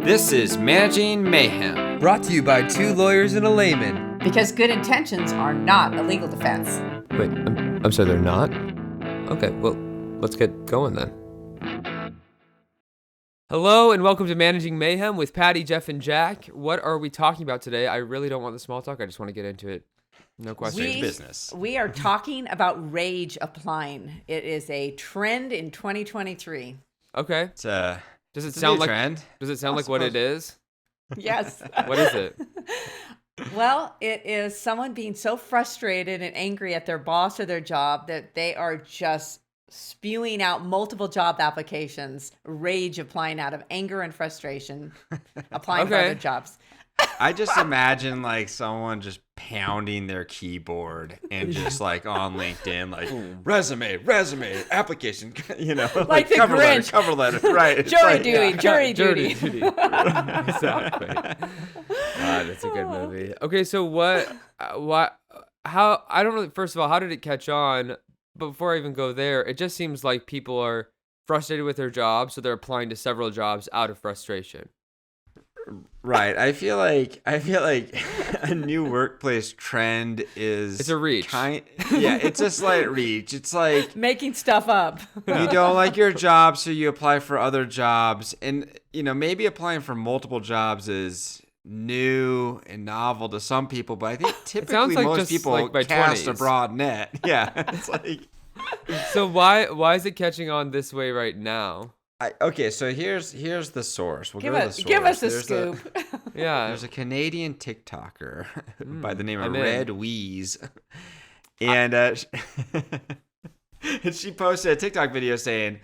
This is Managing Mayhem. Brought to you by two lawyers and a layman. Because good intentions are not a legal defense. Wait, I'm sorry, they're not? Okay, well, let's get going then. Hello and welcome to Managing Mayhem with Patty, Jeff, and Jack. What are we talking about today? I really don't want the small talk. I just want to get into it. No question. Business. We are talking about rage applying. It is a trend in 2023. Okay. Does it sound like trend? Does it sound like what it is? Yes. What is it? Well, it is someone being so frustrated and angry at their boss or their job that they are just spewing out multiple job applications, rage applying out of anger and frustration, applying for other jobs. I just imagine like someone just pounding their keyboard and just like on LinkedIn, like resume, application, like the cover Grinch. letter, right? Jury duty. Exactly. That's a good movie. Okay, so how, I don't really, first of all, how did it catch on? But before I even go there, it just seems like people are frustrated with their job, so they're applying to several jobs out of frustration. Right. I feel like a new workplace trend is it's a reach. It's a slight reach. It's like making stuff up. You don't like your job, so you apply for other jobs. And maybe applying for multiple jobs is new and novel to some people, but I think typically like most people cast 20s. a broad net. Yeah. It's like So why is it catching on this way right now? Okay, so here's the source. We'll give go to the source. Give us a scoop. There's a Canadian TikToker by the name of in. Red Wheeze, and and she posted a TikTok video saying,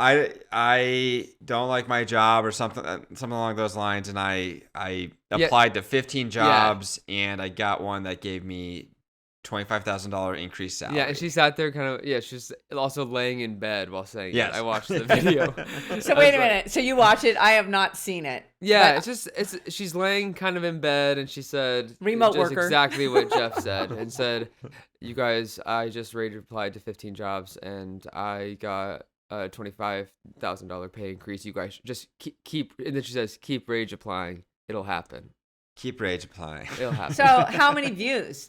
"I don't like my job" or something along those lines, and I applied to 15 jobs, and I got one that gave me $25,000 increased salary. Yeah, and she sat there she's also laying in bed while saying yes. I watched the video. So wait a minute. So you watch it. I have not seen it. Yeah, she's laying kind of in bed, and she said remote worker. Exactly what Jeff said, and said, "You guys, I just applied to 15 jobs, and I got a $25,000 pay increase. You guys just keep." And then she says, "Keep rage applying. It'll happen. Keep rage applying. It'll happen." So how many views?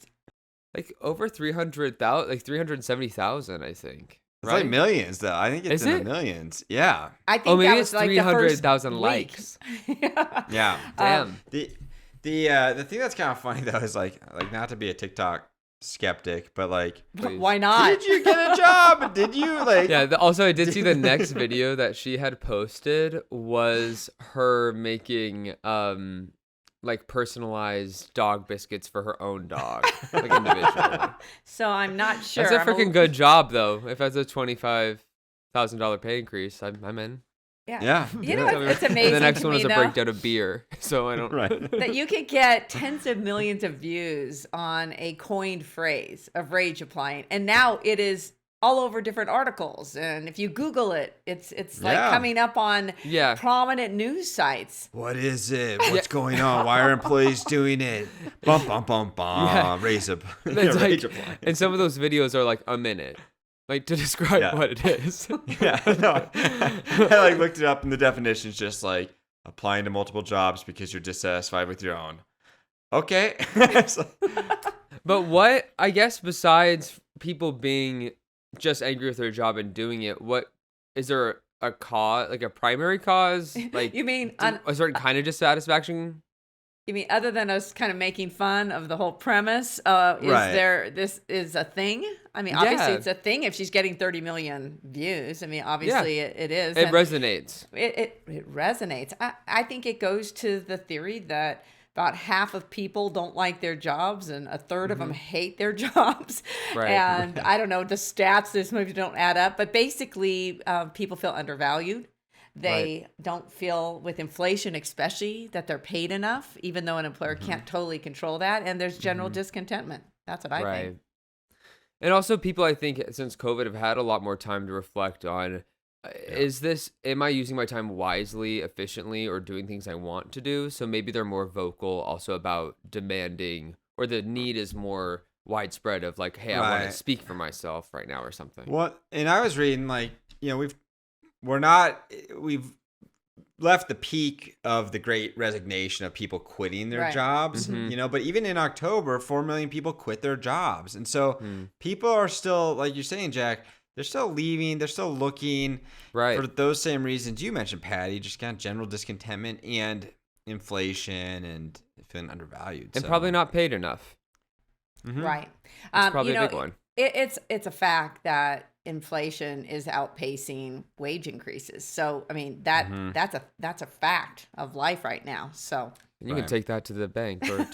Like over 300,000, like 370,000, I think. It's like millions, though. I think it's Is in it? the millions. Yeah. I think maybe that was it's like 300,000 likes. Yeah. Damn. The thing that's kind of funny though is like not to be a TikTok skeptic, but like, why not? Did you get a job? Did you like? Yeah. Also, I did see the next video that she had posted was her making like personalized dog biscuits for her own dog, like individually. So I'm not sure. That's a freaking good job, though. If that's a $25,000 pay increase, I'm in. Yeah. It's amazing. And the next to one me, is a breakdown of beer, so I don't. Right. That you could get tens of millions of views on a coined phrase of rage applying, and now it is all over different articles, and if you Google it, it's like coming up on prominent news sites. What is it? What's going on? Why are employees doing it? Bum bum bum bum. Yeah. Rage Like, and some of those videos are like a minute, like to describe what it is. Yeah, no. I like looked it up, and the definition is just like applying to multiple jobs because you're dissatisfied with your own. Okay. But what, I guess, besides people being just angry with their job and doing it, what is there a cause, like a primary cause? Like, you mean a certain kind of dissatisfaction? You mean other than us kind of making fun of the whole premise? This is a thing? I mean, obviously it's a thing if she's getting 30 million views. I mean, obviously it is. It resonates. It resonates. I think it goes to the theory that about half of people don't like their jobs and a third of them hate their jobs. Right. And I don't know, the stats, this maybe don't add up, but basically people feel undervalued. They don't feel, with inflation especially, that they're paid enough, even though an employer can't totally control that. And there's general discontentment. That's what I think. And also people, I think, since COVID have had a lot more time to reflect on, am I using my time wisely, efficiently, or doing things I want to do? So maybe they're more vocal also about demanding, or the need is more widespread of like, hey, I want to speak for myself right now or something. Well, and I was reading like, we've left the peak of the Great Resignation of people quitting their Right. jobs, but even in October, 4 million people quit their jobs. And so people are still, like you're saying, Jack, they're still leaving. They're still looking for those same reasons you mentioned, Patty, just kind of general discontentment and inflation and feeling undervalued. And probably not paid enough. Right. It's probably a big one. It's a fact that inflation is outpacing wage increases. So I mean that's a fact of life right now. So you can take that to the bank or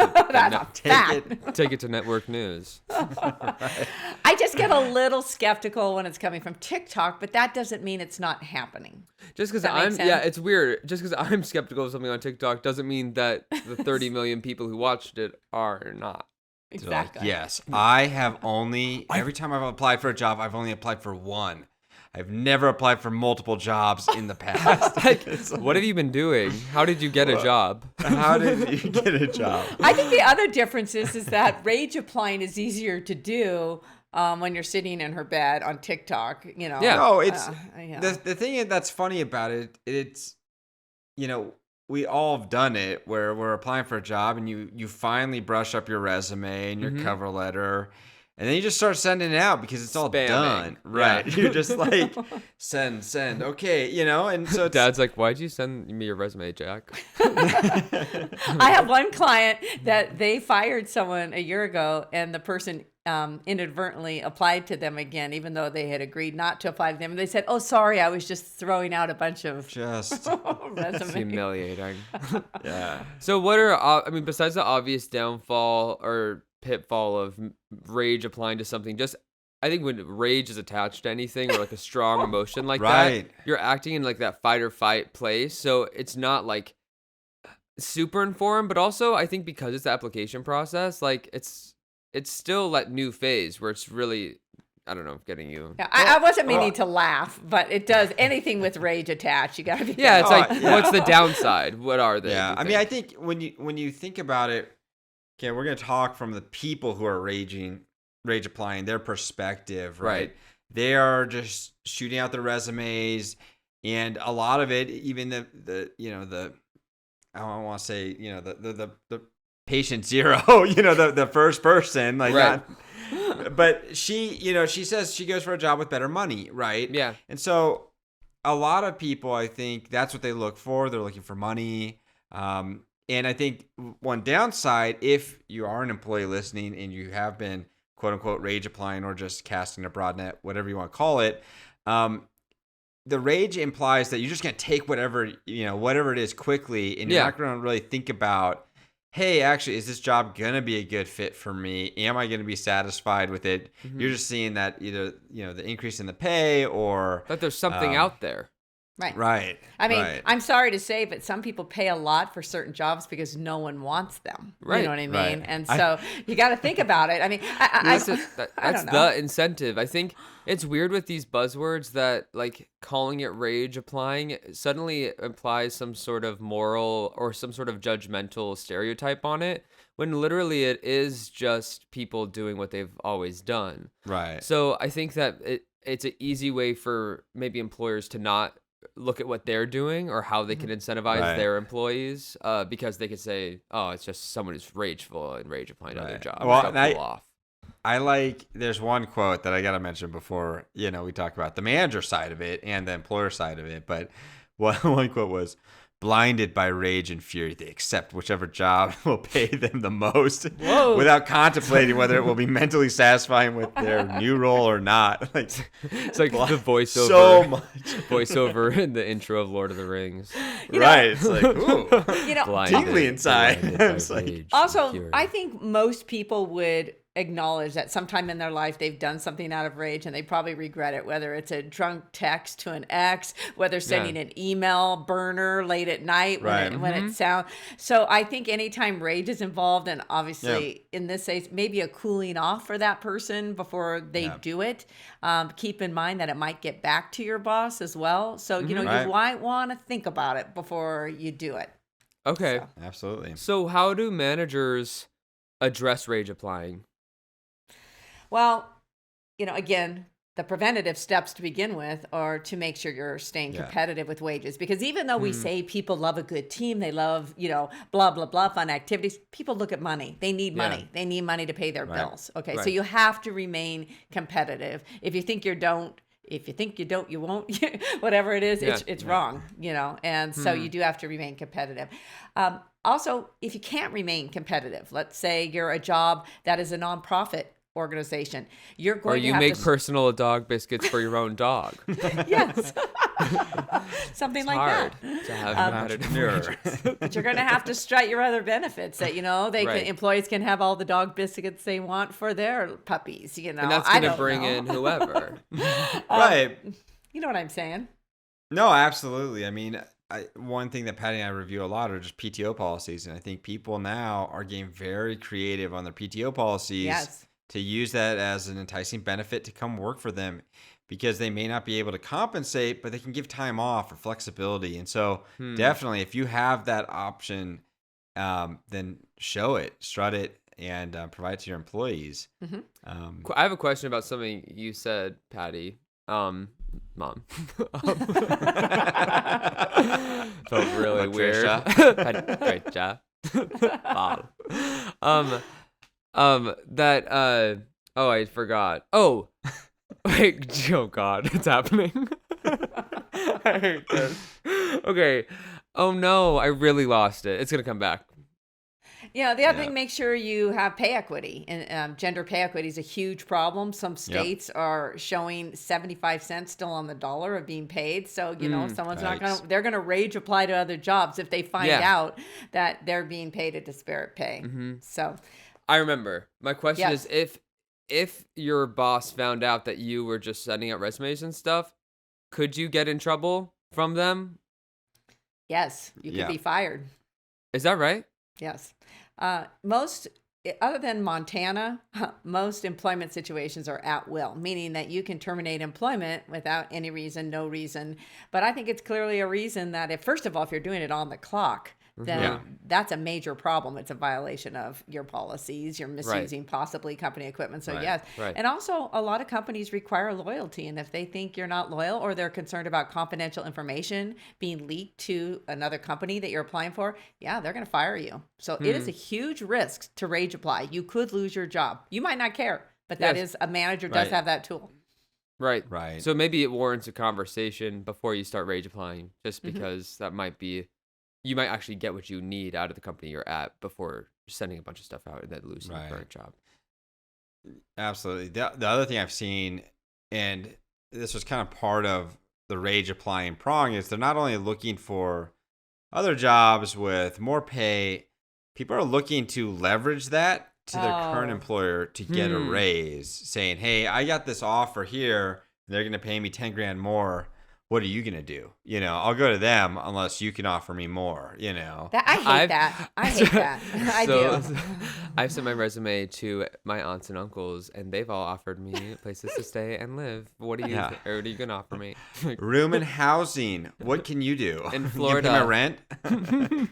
take it to network news. I just get a little skeptical when it's coming from TikTok, but that doesn't mean it's not happening. Just because it's weird. Just because I'm skeptical of something on TikTok doesn't mean that the 30 million people who watched it are not. Exactly. Like, yes, I have every time I've applied for a job, I've only applied for one. I've never applied for multiple jobs in the past. What have you been doing? How did you get a job? How did you get a job? I think the other difference is that rage applying is easier to do when you're sitting in her bed on TikTok. Yeah. No, it's the thing that's funny about it. It's we all have done it where we're applying for a job and you finally brush up your resume and your cover letter, and then you just start sending it out because it's all done. Right. Yeah. You're just like, send. Okay. And so Dad's like, why'd you send me your resume, Jack? I have one client that they fired someone a year ago, and the person inadvertently applied to them again, even though they had agreed not to apply to them. And they said, "Oh, sorry, I was just throwing out a bunch of resumes." It's humiliating. Yeah. So what are, besides the obvious downfall or pitfall of rage applying to something, I think when rage is attached to anything or like a strong emotion like that, you're acting in like that fight or fight place. So it's not like super informed, but also I think because it's the application process, like it's still that new phase where it's really, I don't know, getting you. Yeah, I wasn't meaning to laugh, but it does. Anything with rage attached, you got to be. Yeah, it's like, what's the downside? What are they? Yeah, I think when you think about it, okay, we're gonna talk from the people who are rage applying, their perspective, right? They are just shooting out their resumes, and a lot of it, even the I don't want to say the patient zero, the first person, like that. But she says she goes for a job with better money, right? Yeah. And so a lot of people, I think that's what they look for. They're looking for money. And I think one downside, if you are an employee listening and you have been quote unquote rage applying or just casting a broad net, whatever you want to call it, the rage implies that you're just going to take whatever it is quickly, and you're not going to really think about, hey, actually, is this job going to be a good fit for me? Am I going to be satisfied with it? You're just seeing that either, the increase in the pay or that there's something out there. Right. I mean, I'm sorry to say, but some people pay a lot for certain jobs because no one wants them. Right. You know what I mean? And so you got to think about it. I mean, that's don't know. the incentive. I think it's weird with these buzzwords that like calling it rage applying suddenly implies some sort of moral or some sort of judgmental stereotype on it, when literally it is just people doing what they've always done. Right. So I think that it's an easy way for maybe employers to not look at what they're doing or how they can incentivize their employees, because they could say, oh, it's just someone who's rageful and rage applying to other jobs. Well, there's one quote that I got to mention before, we talk about the manager side of it and the employer side of it. But one quote was, blinded by rage and fury, they accept whichever job will pay them the most without contemplating whether it will be mentally satisfying with their new role or not. Like, it's like the voiceover. So much. Voiceover in the intro of Lord of the Rings. It's like, ooh, tingly inside. Also, I think most people would acknowledge that sometime in their life they've done something out of rage and they probably regret it, whether it's a drunk text to an ex, whether sending an email burner late at night when it sounds. So I think anytime rage is involved, and obviously in this case maybe a cooling off for that person before they do it, keep in mind that it might get back to your boss as well. So you might want to think about it before you do it. Okay. So. Absolutely. So how do managers address rage applying? Well, again, the preventative steps to begin with are to make sure you're staying competitive with wages. Because even though we say people love a good team, they love, blah, blah, blah, fun activities, people look at money. They need money. They need money to pay their bills. Okay, so you have to remain competitive. If you think you don't, you won't, whatever it is, it's wrong, and so you do have to remain competitive. Also, if you can't remain competitive, let's say you're a job that is a nonprofit organization, you're going to have make personal dog biscuits for your own dog. Yes. Something like hard that. To have competitive. But you're going to have to strut your other benefits that, employees can have all the dog biscuits they want for their puppies, And that's going to bring in whoever. Right. You know what I'm saying? No, absolutely. I mean, one thing that Patty and I review a lot are just PTO policies. And I think people now are getting very creative on their PTO policies to use that as an enticing benefit to come work for them, because they may not be able to compensate, but they can give time off or flexibility. And so definitely, if you have that option, then show it, strut it, and provide it to your employees. I have a question about something you said, Patty. Mom. Felt really weird. Great job. Bob. I forgot. Oh, wait. Oh God, it's happening. I hate this. Okay. Oh no, I really lost it. It's gonna come back. The other thing, make sure you have pay equity. And gender pay equity is a huge problem. Some states are showing 75 cents still on the dollar of being paid. So, someone's they're going to rage apply to other jobs if they find out that they're being paid a disparate pay. So I remember. My question is, if your boss found out that you were just sending out resumes and stuff, could you get in trouble from them? Yes, you could be fired. Is that right? Yes. Most, other than Montana, most employment situations are at will, meaning that you can terminate employment without any reason, no reason. But I think it's clearly a reason that first of all, if you're doing it on the clock, then that's a major problem. It's a violation of your policies. You're misusing possibly company equipment. So yes. Right. And also a lot of companies require loyalty. And if they think you're not loyal or they're concerned about confidential information being leaked to another company that you're applying for, they're going to fire you. So it is a huge risk to rage apply. You could lose your job. You might not care, but that is a manager does have that tool. Right. So maybe it warrants a conversation before you start rage applying, just because that might be, you might actually get what you need out of the company you're at before sending a bunch of stuff out and then losing your current job. Absolutely. The other thing I've seen, and this was kind of part of the rage applying prong, is they're not only looking for other jobs with more pay, people are looking to leverage that to their current employer to get a raise, saying, hey, I got this offer here. They're going to pay me 10 grand more. What are you going to do? I'll go to them unless you can offer me more, I hate that. I hate that. I do. I've sent my resume to my aunts and uncles, and they've all offered me places to stay and live. What are you going to offer me? Room and housing. What can you do? In Florida. You pay my rent?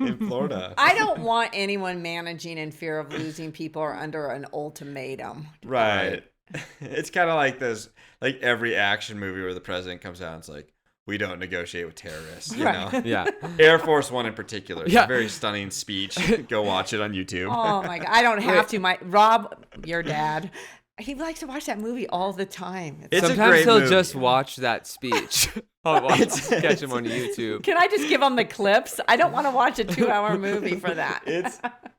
In Florida. I don't want anyone managing in fear of losing people or under an ultimatum. Right. It's kind of like this, like every action movie where the president comes out and it's like, we don't negotiate with terrorists, you know? Yeah. Air Force One in particular. It's a very stunning speech. Go watch it on YouTube. Oh my God. I don't have to. Rob, your dad, he likes to watch that movie all the time. Sometimes he'll just watch that speech. I'll catch him on YouTube. Can I just give him the clips? I don't want to watch a 2-hour movie for that.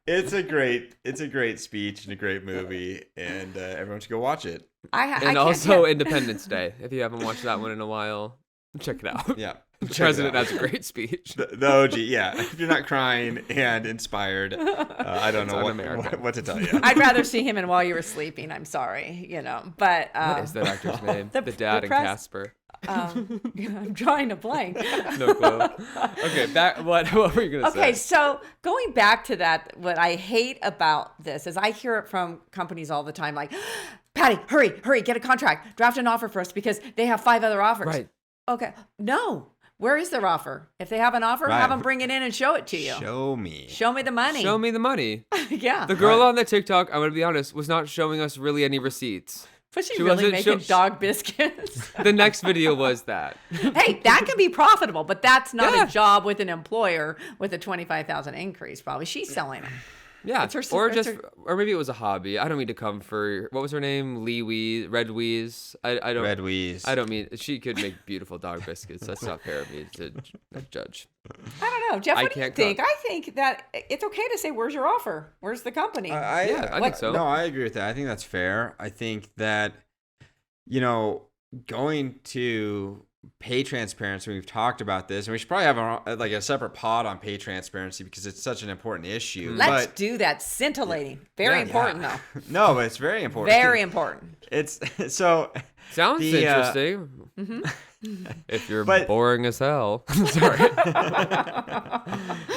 It's a great speech and a great movie, and everyone should go watch it. And also Independence Day. If you haven't watched that one in a while, check it out. Yeah. The president has a great speech. The OG, yeah. If you're not crying and inspired, I don't know what to tell you. I'd rather see him in While You Were Sleeping. I'm sorry, But what is that actor's name? The dad in Casper. I'm drawing a blank. No clue. Okay, what were you gonna say? Okay, so going back to that, what I hate about this is I hear it from companies all the time, like, Patty, hurry, get a contract, draft an offer for us because they have 5 other offers. Right. Okay. No. Where is their offer? If they have an offer, have them bring it in and show it to you. Show me the money. Show me the money. Yeah. The girl on the TikTok, I'm going to be honest, was not showing us really any receipts. Was she She really wasn't- making she- dog biscuits? The next video was that. Hey, that can be profitable, but that's not Yeah. a job with an employer with a 25,000 increase. Probably she's selling them. Yeah, It's her- or it's just, her- or maybe it was a hobby. I don't mean to come for, what was her name? Red Weeze. I don't. Red Weeze. I don't mean, she could make beautiful dog biscuits. That's not fair of me to judge. I don't know, Jeff. I What do you can't think? cook. I think that it's okay to say, "Where's your offer? Where's the company?" Yeah, I think so. No, I agree with that. I think that's fair. I think that, going to pay transparency, we've talked about this, and we should probably have a separate pod on pay transparency because it's such an important issue. Let's But do that. Scintillating. Very Yeah. important, though. no, but it's very important. Very important. It's so. Sounds The, interesting. If you're But- boring as hell. Sorry.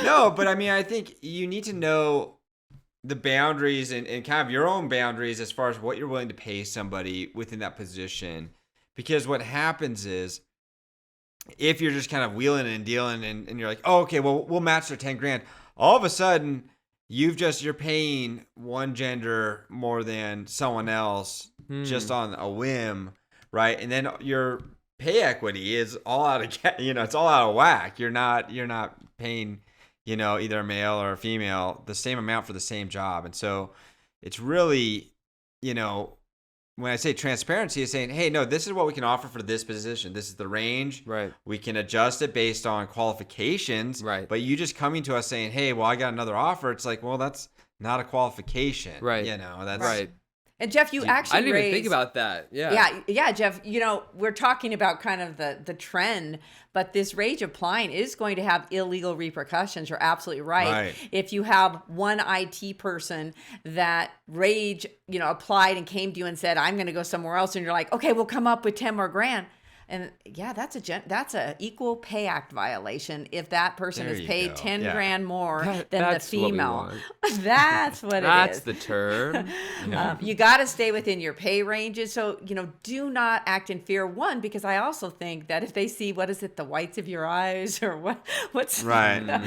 No, but I mean, I think you need to know the boundaries and kind of your own boundaries as far as what you're willing to pay somebody within that position. Because what happens is, if you're just kind of wheeling and dealing and you're like, oh, okay, well, we'll match their 10 grand. All of a sudden, you're paying one gender more than someone else just on a whim, right? And then your pay equity is all out of, it's all out of whack. You're not paying, either a male or a female the same amount for the same job. And so it's really, when I say transparency, is saying, hey, no, this is what we can offer for this position. This is the range. Right. We can adjust it based on qualifications. Right. But you just coming to us saying, hey, well, I got another offer. It's like, well, that's not a qualification. Right. That's Right. And Jeff, you actually I didn't even think raised- about that. Yeah. Yeah, Jeff, we're talking about kind of the trend, but this rage applying is going to have illegal repercussions. You're absolutely right. Right. If you have one IT person that rage, applied and came to you and said, I'm going to go somewhere else, and you're like, okay, we'll come up with 10 more grand. And yeah, that's a Equal Pay Act violation if that person There is you paid go. 10 Yeah. grand more than the That's what we female. want. That's what it is. That's the term. You got to stay within your pay ranges. So, do not act in fear. One, because I also think that if they see, what is it, the whites of your eyes or what's Right.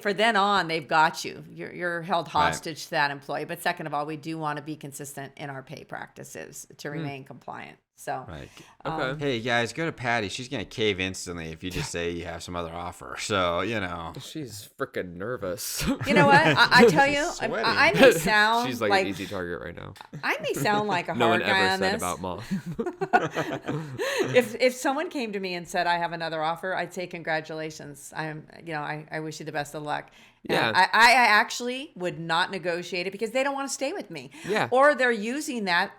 for then on, they've got you. You're held hostage to that employee. But second of all, we do want to be consistent in our pay practices to remain compliant. So, Right. Okay. Hey, guys, go to Patty. She's going to cave instantly if you just say you have some other offer. So, She's freaking nervous. you know what? I tell you, Sweating. I may sound She's like an easy target right now. I may sound like a No hard one guy ever on said this. about mom. If someone came to me and said I have another offer, I'd say congratulations. I wish you the best of luck. Yeah. I actually would not negotiate it because they don't want to stay with me. Yeah. Or they're using that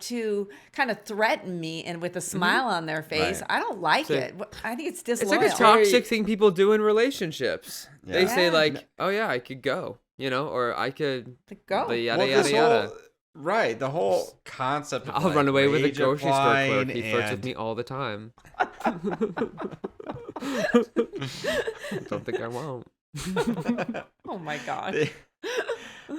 to kind of threaten me and with a smile on their face. Right. I don't like So- it. I think it's It's disloyal. like a toxic thing people do in relationships. They Yeah. say Yeah. like, "Oh yeah, I could go," or I could Go. the yada Well, yada this yada. Right. The whole concept of I'll run away with a rage grocery store clerk. applying He flirts with and- me all the time. Don't think I won't. Oh my God.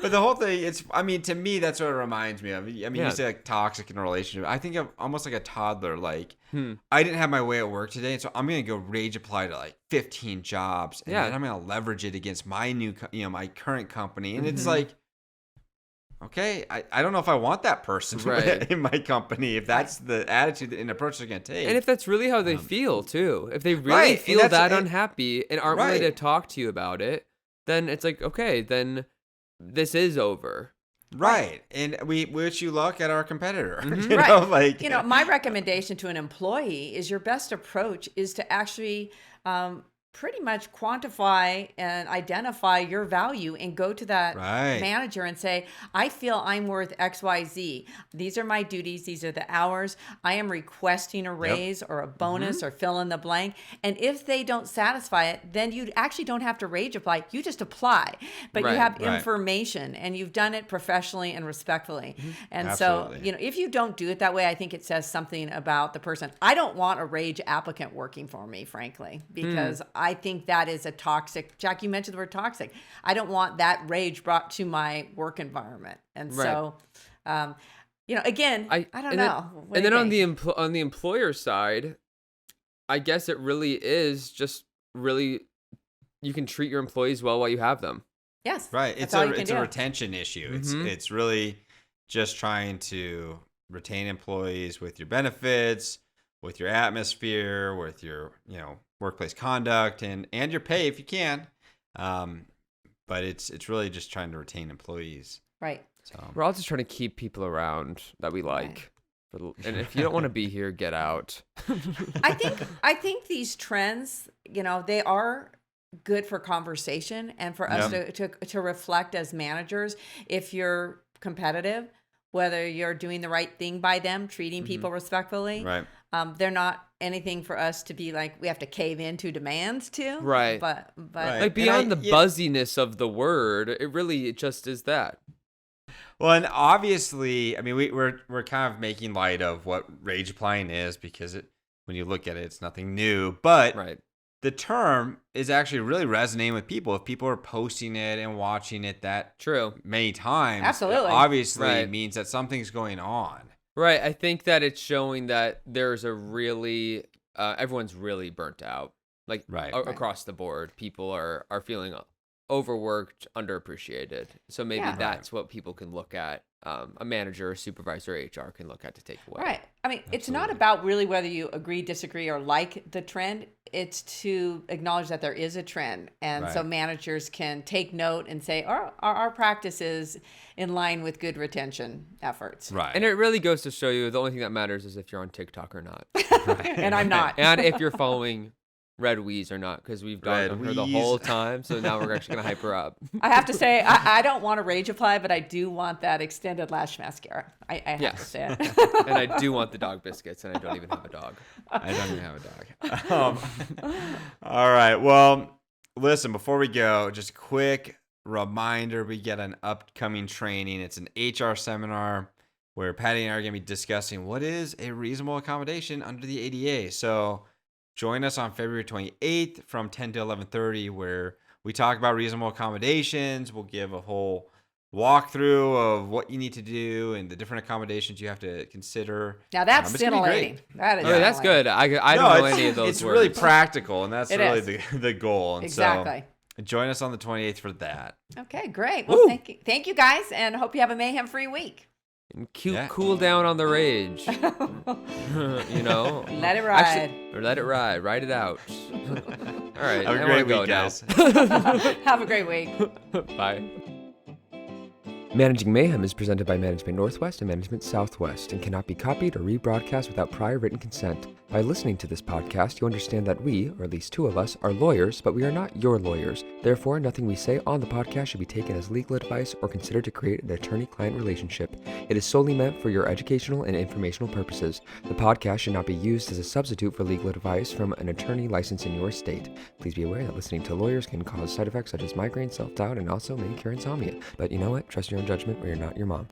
But the whole thing, to me, that's what it reminds me of. Yeah. You say like toxic in a relationship. I think of almost like a toddler. Like, Hmm. I didn't have my way at work today, so I'm going to go rage apply to like 15 jobs. And Yeah. then I'm going to leverage it against my my current company. And it's Mhm. like, okay, I don't know if I want that person Right. in my company if that's the attitude and approach they're going to take. And if that's really how they feel too, if they really Right, and feel that's- that and- unhappy and aren't willing to Right. talk to you about it, then it's like, okay, then this is over. Right. And we wish you luck at our competitor. Mhm. You Right. know, like, My recommendation to an employee is your best approach is to actually pretty much quantify and identify your value and go to that Right. manager and say, I feel I'm worth XYZ. These are my duties. These are the hours. I am requesting a raise or a bonus or fill in the blank. And if they don't satisfy it, then you actually don't have to rage apply. You just apply. But you Right, have right. information and you've done it professionally and respectfully. And Absolutely. so, if you don't do it that way, I think it says something about the person. I don't want a rage applicant working for me, frankly, because I think that is a toxic. Jack, you mentioned the word toxic. I don't want that rage brought to my work environment. And Right. so, again, I don't and know. Then, What and do then you on think? the on the employer side, I guess it really is just really you can treat your employees well while you have them. Yes. Right. that's It's all a you can it's a do. retention issue. Mhm. It's really just trying to retain employees with your benefits, with your atmosphere, with your workplace conduct, and your pay if you can. But it's really just trying to retain employees. Right. So We're all just trying to keep people around that we like. And if you don't want to be here, get out. I think these trends, they are good for conversation and for us to reflect as managers. If you're competitive, whether you're doing the right thing by them, treating people respectfully, right. They're not anything for us to be like we have to cave into demands to. Right. But Right. Like beyond the buzziness of the word, it just is that. Well, and obviously, I mean, we're kind of making light of what rage applying is because when you look at it, it's nothing new. But the term is actually really resonating with people. If people are posting it and watching it that many times, absolutely, it obviously means that something's going on. Right. I think that it's showing that there's a really everyone's really burnt out, like across the board. People are feeling overworked, underappreciated. So maybe that's what people can look at. A manager, a supervisor, HR can look at to take away. Right. I mean, it's not about really whether you agree, disagree, or like the trend. It's to acknowledge that there is a trend. And so managers can take note and say, our practice is in line with good retention efforts. Right. And it really goes to show you the only thing that matters is if you're on TikTok or not. And I'm not. And if you're following Red Wheeze or not, because we've done her the whole time, so now we're actually gonna hype her up. I have to say, I don't want to rage apply, but I do want that extended lash mascara. I have to say it. And I do want the dog biscuits, and I don't even have a dog. I don't even have a dog. All right. Well, listen, before we go, just a quick reminder: we get an upcoming training. It's an HR seminar where Patty and I are going to be discussing what is a reasonable accommodation under the ADA. So join us on February 28th from 10 to 11:30, where we talk about reasonable accommodations. We'll give a whole walkthrough of what you need to do and the different accommodations you have to consider. Now that's scintillating. That is that's good. I don't know any of those It's words. really practical, and that's really the goal. And exactly. So join us on the 28th for that. Okay, great. Well, thank you guys, and hope you have a mayhem-free week. And cool down on the rage. Let it ride. Actually, or let it ride. Ride it out. All right. Have a great week, guys. Have a great week. Bye. Managing Mayhem is presented by Management Northwest and Management Southwest and cannot be copied or rebroadcast without prior written consent. By listening to this podcast, you understand that we, or at least two of us, are lawyers, but we are not your lawyers. Therefore, nothing we say on the podcast should be taken as legal advice or considered to create an attorney-client relationship. It is solely meant for your educational and informational purposes. The podcast should not be used as a substitute for legal advice from an attorney licensed in your state. Please be aware that listening to lawyers can cause side effects such as migraine, self-doubt, and also may cure insomnia. But you know what? Trust your own judgment or you're not your mom.